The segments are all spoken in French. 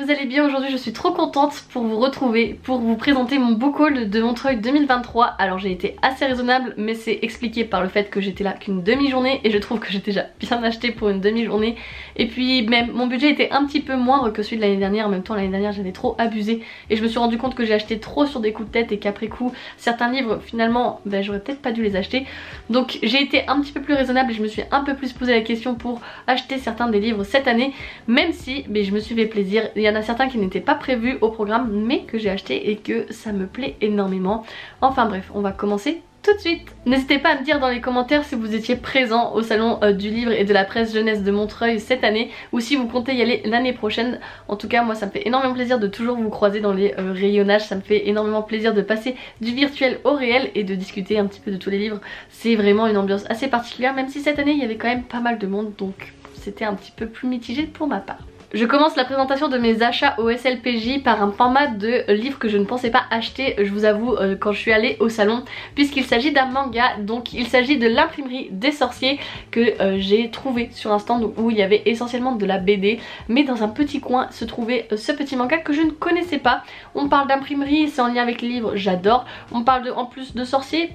vous allez bien. Aujourd'hui je suis trop contente pour vous retrouver, pour vous présenter mon book haul de Montreuil 2023. Alors j'ai été assez raisonnable mais c'est expliqué par le fait que j'étais là qu'une demi-journée et je trouve que j'ai déjà bien acheté pour une demi-journée. Et puis même mon budget était un petit peu moindre que celui de l'année dernière. En même temps l'année dernière j'avais trop abusé et je me suis rendu compte que j'ai acheté trop sur des coups de tête et qu'après coup certains livres finalement j'aurais peut-être pas dû les acheter. Donc j'ai été un petit peu plus raisonnable et je me suis un peu plus posé la question pour acheter certains des livres cette année. Même si je me suis fait plaisir, il y en a certains qui n'étaient pas prévus au programme mais que j'ai acheté et que ça me plaît énormément. Enfin bref, on va commencer tout de suite. N'hésitez pas à me dire dans les commentaires si vous étiez présent au salon du livre et de la presse jeunesse de Montreuil cette année ou si vous comptez y aller l'année prochaine. En tout cas moi ça me fait énormément plaisir de toujours vous croiser dans les rayonnages, ça me fait énormément plaisir de passer du virtuel au réel et de discuter un petit peu de tous les livres. C'est vraiment une ambiance assez particulière même si cette année il y avait quand même pas mal de monde donc c'était un petit peu plus mitigé pour ma part. Je commence la présentation de mes achats au SLPJ par un format de livre que je ne pensais pas acheter, je vous avoue, quand je suis allée au salon, puisqu'il s'agit d'un manga. Donc il s'agit de l'imprimerie des sorciers que j'ai trouvé sur un stand où il y avait essentiellement de la BD, mais dans un petit coin se trouvait ce petit manga que je ne connaissais pas. On parle d'imprimerie, c'est en lien avec les livres, j'adore. On parle en plus de sorciers.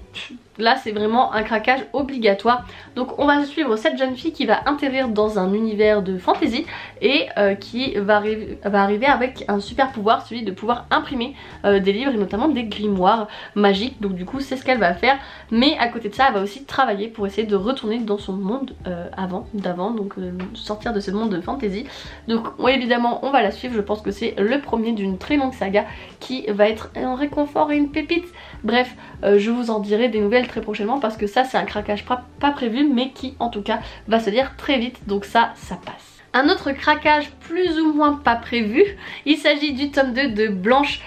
Là c'est vraiment un craquage obligatoire. Donc on va suivre cette jeune fille qui va atterrir dans un univers de fantasy et qui va arriver avec un super pouvoir, celui de pouvoir imprimer des livres et notamment des grimoires magiques. Donc du coup c'est ce qu'elle va faire, mais à côté de ça elle va aussi travailler pour essayer de retourner dans son monde d'avant, donc sortir de ce monde de fantasy. Donc oui, évidemment on va la suivre, je pense que c'est le premier d'une très longue saga qui va être un réconfort et une pépite. Bref, je vous en dirai des nouvelles très prochainement parce que ça c'est un craquage pas prévu mais qui en tout cas va se lire très vite, donc ça passe. Un autre craquage plus ou moins pas prévu, il s'agit du tome 2 de Blanche,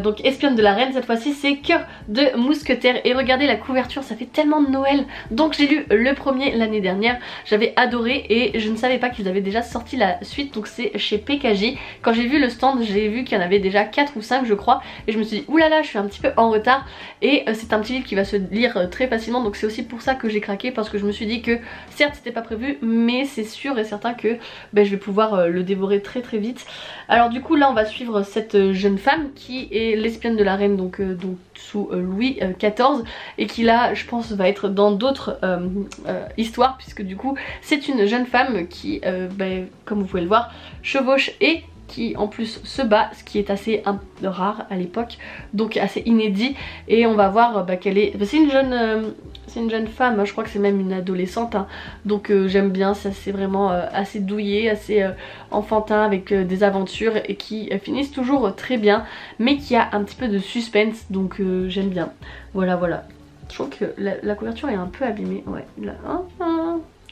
donc espionne de la reine. Cette fois-ci c'est Cœur de mousquetaire et regardez la couverture, ça fait tellement Noël. Donc j'ai lu le premier l'année dernière, j'avais adoré et je ne savais pas qu'ils avaient déjà sorti la suite, donc c'est chez PKJ. Quand j'ai vu le stand j'ai vu qu'il y en avait déjà 4 ou 5 je crois et je me suis dit oulala je suis un petit peu en retard et c'est un petit livre qui va se lire très facilement, donc c'est aussi pour ça que j'ai craqué, parce que je me suis dit que certes c'était pas prévu mais c'est sûr et certain que je vais pouvoir le dévorer très vite. Alors du coup là on va suivre cette jeune femme qui est l'espionne de la reine, donc sous Louis XIV, et qui là je pense va être dans d'autres histoires, puisque du coup c'est une jeune femme qui comme vous pouvez le voir chevauche et qui en plus se bat, ce qui est assez rare à l'époque, donc assez inédit. Et on va voir qu'elle est... c'est une jeune femme, je crois que c'est même une adolescente, hein. Donc j'aime bien, ça c'est vraiment assez douillet, assez enfantin, avec des aventures et qui finissent toujours très bien, mais qui a un petit peu de suspense, donc j'aime bien. Voilà. Je trouve que la couverture est un peu abîmée, ouais. Là,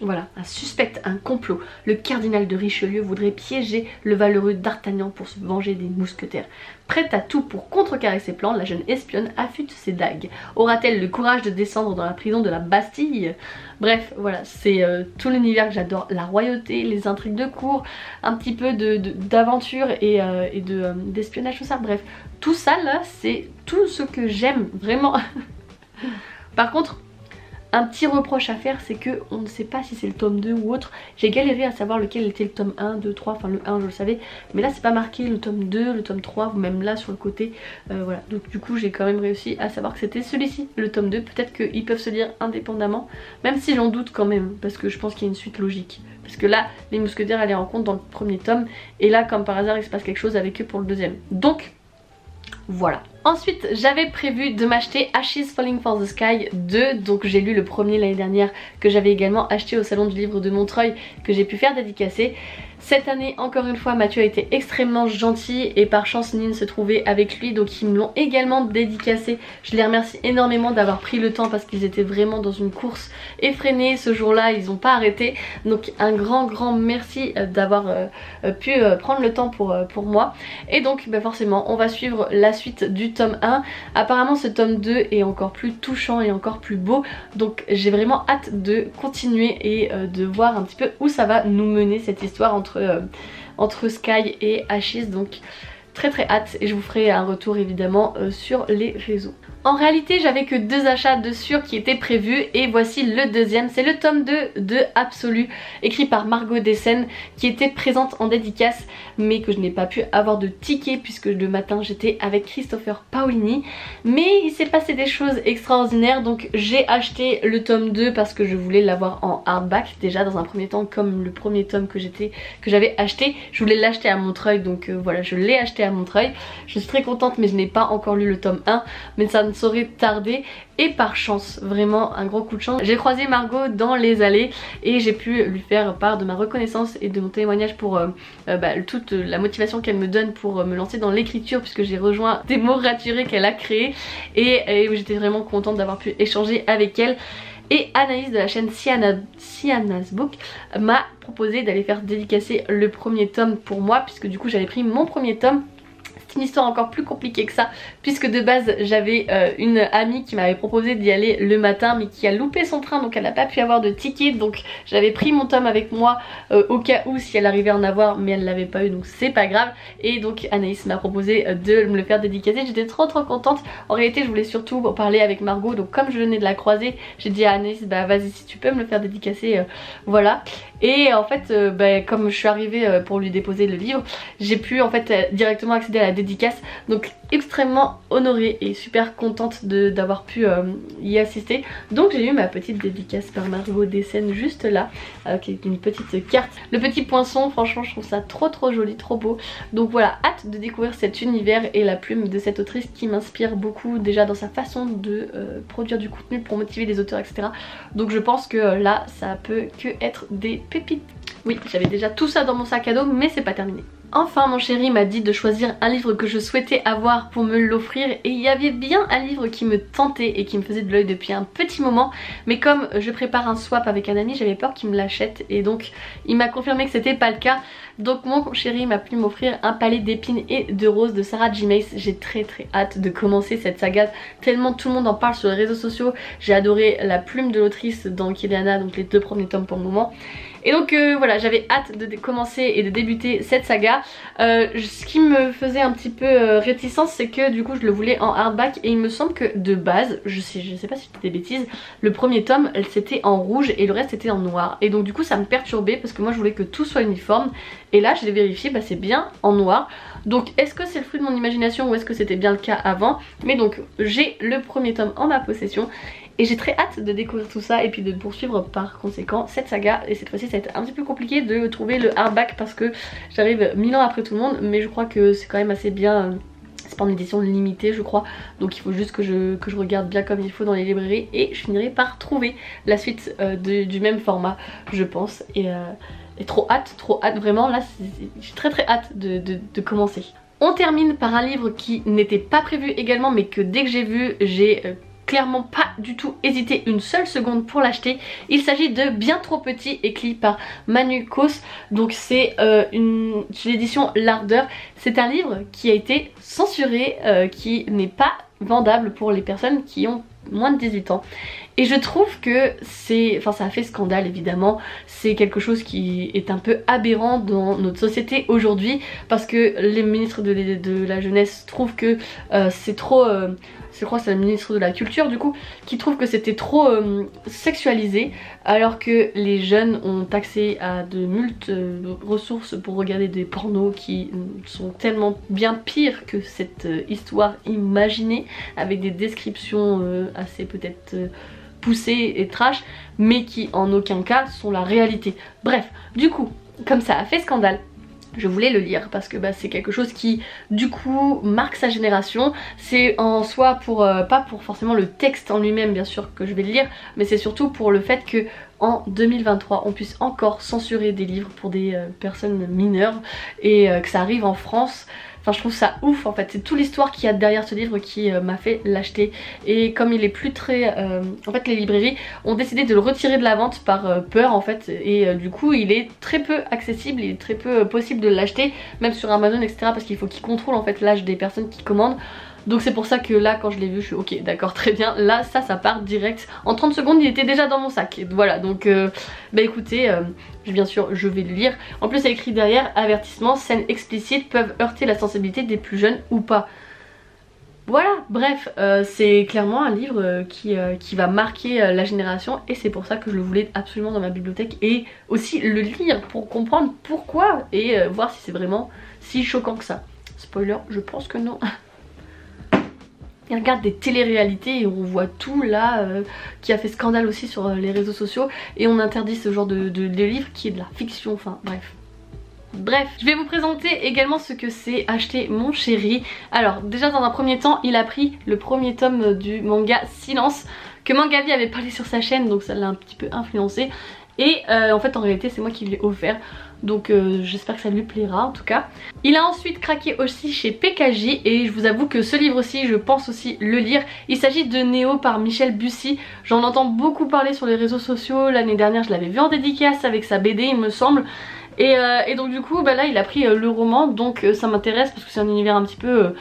voilà, un suspect, un complot. Le cardinal de Richelieu voudrait piéger le valeureux d'Artagnan pour se venger des mousquetaires. Prête à tout pour contrecarrer ses plans, la jeune espionne affûte ses dagues. Aura-t-elle le courage de descendre dans la prison de la Bastille? Bref, voilà, c'est tout l'univers que j'adore. La royauté, les intrigues de cour, un petit peu d'aventure et d'espionnage, tout ça. Bref, tout ça là, c'est tout ce que j'aime vraiment. Par contre, un petit reproche à faire, c'est que on ne sait pas si c'est le tome 2 ou autre. J'ai galéré à savoir lequel était le tome 1, 2, 3, enfin le 1 je le savais, mais là c'est pas marqué le tome 2, le tome 3, même là sur le côté, voilà. Donc du coup j'ai quand même réussi à savoir que c'était celui-ci, le tome 2. Peut-être qu'ils peuvent se lire indépendamment, même si j'en doute quand même, parce que je pense qu'il y a une suite logique. Parce que là, les mousquetaires elle les rencontre dans le premier tome, et là comme par hasard il se passe quelque chose avec eux pour le deuxième. Donc voilà. Ensuite j'avais prévu de m'acheter Ashes Falling for the Sky 2, donc j'ai lu le premier l'année dernière que j'avais également acheté au salon du livre de Montreuil, que j'ai pu faire dédicacer. Cette année encore une fois Mathieu a été extrêmement gentil et par chance Nine se trouvait avec lui, donc ils me l'ont également dédicacé. Je les remercie énormément d'avoir pris le temps parce qu'ils étaient vraiment dans une course effrénée ce jour là, ils n'ont pas arrêté, donc un grand merci d'avoir pu prendre le temps pour moi. Et donc forcément on va suivre la suite du tome 1. Apparemment ce tome 2 est encore plus touchant et encore plus beau, donc j'ai vraiment hâte de continuer et de voir un petit peu où ça va nous mener cette histoire entre Sky et Ashes. Donc très hâte et je vous ferai un retour évidemment sur les réseaux. En réalité j'avais que 2 achats de sûr qui étaient prévus et voici le deuxième, c'est le tome 2 de Absolu écrit par Margot Dessen qui était présente en dédicace mais que je n'ai pas pu avoir de ticket puisque le matin j'étais avec Christopher Paolini. Mais il s'est passé des choses extraordinaires donc j'ai acheté le tome 2 parce que je voulais l'avoir en hardback déjà dans un premier temps comme le premier tome que j'avais acheté. Je voulais l'acheter à Montreuil donc voilà, je l'ai acheté à Montreuil. Je suis très contente mais je n'ai pas encore lu le tome 1 mais ça ne saurait tarder et par chance, vraiment un gros coup de chance, j'ai croisé Margot dans les allées et j'ai pu lui faire part de ma reconnaissance et de mon témoignage pour toute la motivation qu'elle me donne pour me lancer dans l'écriture puisque j'ai rejoint des mots raturés qu'elle a créés et j'étais vraiment contente d'avoir pu échanger avec elle. Et Anaïs de la chaîne Siana's Book m'a proposé d'aller faire dédicacer le premier tome pour moi puisque du coup j'avais pris mon premier tome. C'est une histoire encore plus compliquée que ça puisque de base j'avais une amie qui m'avait proposé d'y aller le matin mais qui a loupé son train donc elle n'a pas pu avoir de ticket, donc j'avais pris mon tome avec moi au cas où si elle arrivait à en avoir mais elle l'avait pas eu donc c'est pas grave. Et donc Anaïs m'a proposé de me le faire dédicacer, j'étais trop contente. En réalité je voulais surtout parler avec Margot donc comme je venais de la croiser j'ai dit à Anaïs bah vas-y si tu peux me le faire dédicacer voilà. Et en fait comme je suis arrivée pour lui déposer le livre j'ai pu en fait directement accéder à la dédicace donc extrêmement honorée et super contente d'avoir pu y assister. Donc j'ai eu ma petite dédicace par Margot Dessen juste là qui est une petite carte. Le petit poinçon franchement je trouve ça trop joli, trop beau. Donc voilà, hâte de découvrir cet univers et la plume de cette autrice qui m'inspire beaucoup déjà dans sa façon de produire du contenu pour motiver les auteurs etc. Donc je pense que là ça peut que être des pépites. Oui, j'avais déjà tout ça dans mon sac à dos mais c'est pas terminé. Enfin mon chéri m'a dit de choisir un livre que je souhaitais avoir pour me l'offrir et il y avait bien un livre qui me tentait et qui me faisait de l'œil depuis un petit moment mais comme je prépare un swap avec un ami j'avais peur qu'il me l'achète et donc il m'a confirmé que c'était pas le cas. Donc mon chéri m'a pu m'offrir Un palais d'épines et de roses de Sarah J Maas. J'ai très hâte de commencer cette saga tellement tout le monde en parle sur les réseaux sociaux. J'ai adoré la plume de l'autrice dans Kiliana, donc les 2 premiers tomes pour le moment. Et donc voilà, j'avais hâte de commencer et de débuter cette saga. Ce qui me faisait un petit peu réticence c'est que du coup je le voulais en hardback et il me semble que de base, je sais pas si c'était des bêtises, le premier tome c'était en rouge et le reste était en noir. Et donc du coup ça me perturbait parce que moi je voulais que tout soit uniforme. Et là je l'ai vérifié, bah c'est bien en noir. Donc est-ce que c'est le fruit de mon imagination ou est-ce que c'était bien le cas avant? Mais donc j'ai le premier tome en ma possession. Et j'ai très hâte de découvrir tout ça et puis de poursuivre par conséquent cette saga. Et cette fois-ci ça va être un petit peu compliqué de trouver le hardback parce que j'arrive 1000 ans après tout le monde. Mais je crois que c'est quand même assez bien, c'est pas une édition limitée je crois. Donc il faut juste que je regarde bien comme il faut dans les librairies. Et je finirai par trouver la suite du même format je pense. Et trop hâte vraiment là, j'ai très hâte de commencer. On termine par un livre qui n'était pas prévu également mais que dès que j'ai vu j'ai clairement pas du tout hésité une seule seconde pour l'acheter. Il s'agit de Bien trop petit écrit par Manu Kos. Donc c'est l'édition L'Ardeur. C'est un livre qui a été censuré, qui n'est pas vendable pour les personnes qui ont moins de 18 ans. Et je trouve que c'est, enfin ça a fait scandale évidemment, c'est quelque chose qui est un peu aberrant dans notre société aujourd'hui parce que les ministres de la jeunesse trouvent que c'est trop, je crois que c'est le ministre de la culture du coup, qui trouve que c'était trop sexualisé alors que les jeunes ont accès à de multiples ressources pour regarder des pornos qui sont tellement bien pires que cette histoire imaginée avec des descriptions assez peut-être poussées et trash mais qui en aucun cas sont la réalité. Bref, du coup, comme ça a fait scandale, je voulais le lire parce que c'est quelque chose qui du coup marque sa génération. C'est en soi pour, pas pour forcément le texte en lui-même bien sûr que je vais le lire, mais c'est surtout pour le fait que en 2023 on puisse encore censurer des livres pour des personnes mineures et que ça arrive en France. Enfin je trouve ça ouf en fait, c'est toute l'histoire qu'il y a derrière ce livre qui m'a fait l'acheter. Et comme il est plus très... en fait les librairies ont décidé de le retirer de la vente par peur en fait. Et du coup il est très peu accessible, il est très peu possible de l'acheter, même sur Amazon etc. Parce qu'il faut qu'ils contrôlent en fait l'âge des personnes qui commandent. Donc c'est pour ça que là quand je l'ai vu je suis ok d'accord très bien, là ça part direct. En 30 secondes il était déjà dans mon sac. Et voilà donc écoutez, bien sûr je vais le lire. En plus il y a écrit derrière avertissement, scènes explicites peuvent heurter la sensibilité des plus jeunes ou pas. Voilà, bref, c'est clairement un livre qui va marquer la génération et c'est pour ça que je le voulais absolument dans ma bibliothèque et aussi le lire pour comprendre pourquoi et voir si c'est vraiment si choquant que ça. Spoiler, je pense que non. Il regarde des téléréalités et on voit tout là qui a fait scandale aussi sur les réseaux sociaux et on interdit ce genre de livre qui est de la fiction, enfin bref. Bref, je vais vous présenter également ce que c'est acheter mon chéri. Alors déjà dans un premier temps, il a pris le premier tome du manga Silence que Mangavi avait parlé sur sa chaîne, donc ça l'a un petit peu influencé. Et en fait en réalité c'est moi qui lui ai offert, donc j'espère que ça lui plaira en tout cas. Il a ensuite craqué aussi chez PKJ et je vous avoue que ce livre aussi je pense aussi le lire. Il s'agit de Néo par Michel Bussy. J'en entends beaucoup parler sur les réseaux sociaux, l'année dernière je l'avais vu en dédicace avec sa BD il me semble. Et donc du coup bah là il a pris le roman, donc ça m'intéresse parce que c'est un univers un petit peu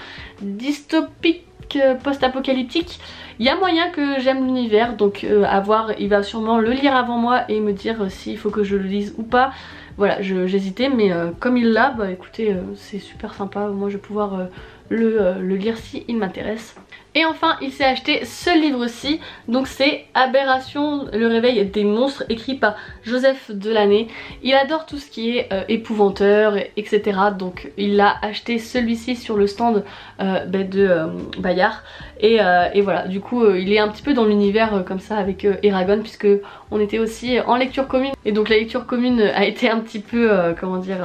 dystopique, post-apocalyptique. Il y a moyen que j'aime l'univers, donc à voir, il va sûrement le lire avant moi et me dire s'il faut que je le lise ou pas. Voilà, j'hésitais mais comme il l'a, bah écoutez c'est super sympa, moi je vais pouvoir le lire si il m'intéresse. Et enfin il s'est acheté ce livre-ci, donc c'est Aberration, le réveil des monstres, écrit par Joseph Delaney. Il adore tout ce qui est épouvanteur, etc. Donc il a acheté celui-ci sur le stand de Bayard. Et voilà, du coup il est un petit peu dans l'univers comme ça avec Eragon, puisque on était aussi en lecture commune. Et donc la lecture commune a été un petit peu, comment dire,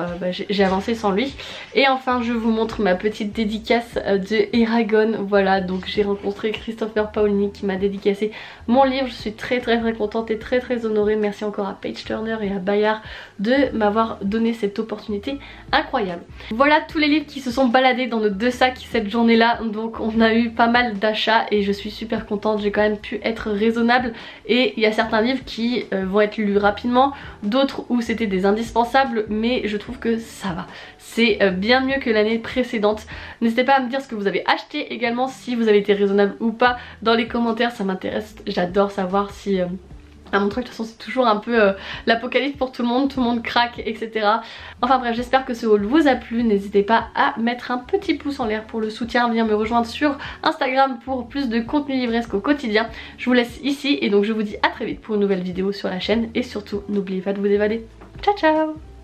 j'ai avancé sans lui. Et enfin je vous montre ma petite dédicace de Eragon. Voilà, donc j'ai rencontré Christopher Paolini qui m'a dédicacé mon livre. Je suis très contente et très honorée. Merci encore à Page Turner et à Bayard de m'avoir donné cette opportunité incroyable. Voilà tous les livres qui se sont baladés dans nos deux sacs cette journée là. Donc on a eu pas mal d'achats et je suis super contente. J'ai quand même pu être raisonnable et il y a certains livres qui vont être lus rapidement, d'autres où c'était des indispensables, mais je trouve que ça va. C'est bien mieux que l'année précédente. N'hésitez pas à me dire ce que vous avez acheté également, si vous avez été raisonnable ou pas dans les commentaires, ça m'intéresse. J'adore savoir si... à mon truc, de toute façon c'est toujours un peu l'apocalypse pour tout le monde craque, etc. Enfin bref, j'espère que ce haul vous a plu. N'hésitez pas à mettre un petit pouce en l'air pour le soutien, venir me rejoindre sur Instagram pour plus de contenu livresque au quotidien. Je vous laisse ici et donc je vous dis à très vite pour une nouvelle vidéo sur la chaîne et surtout n'oubliez pas de vous évader. Ciao ciao.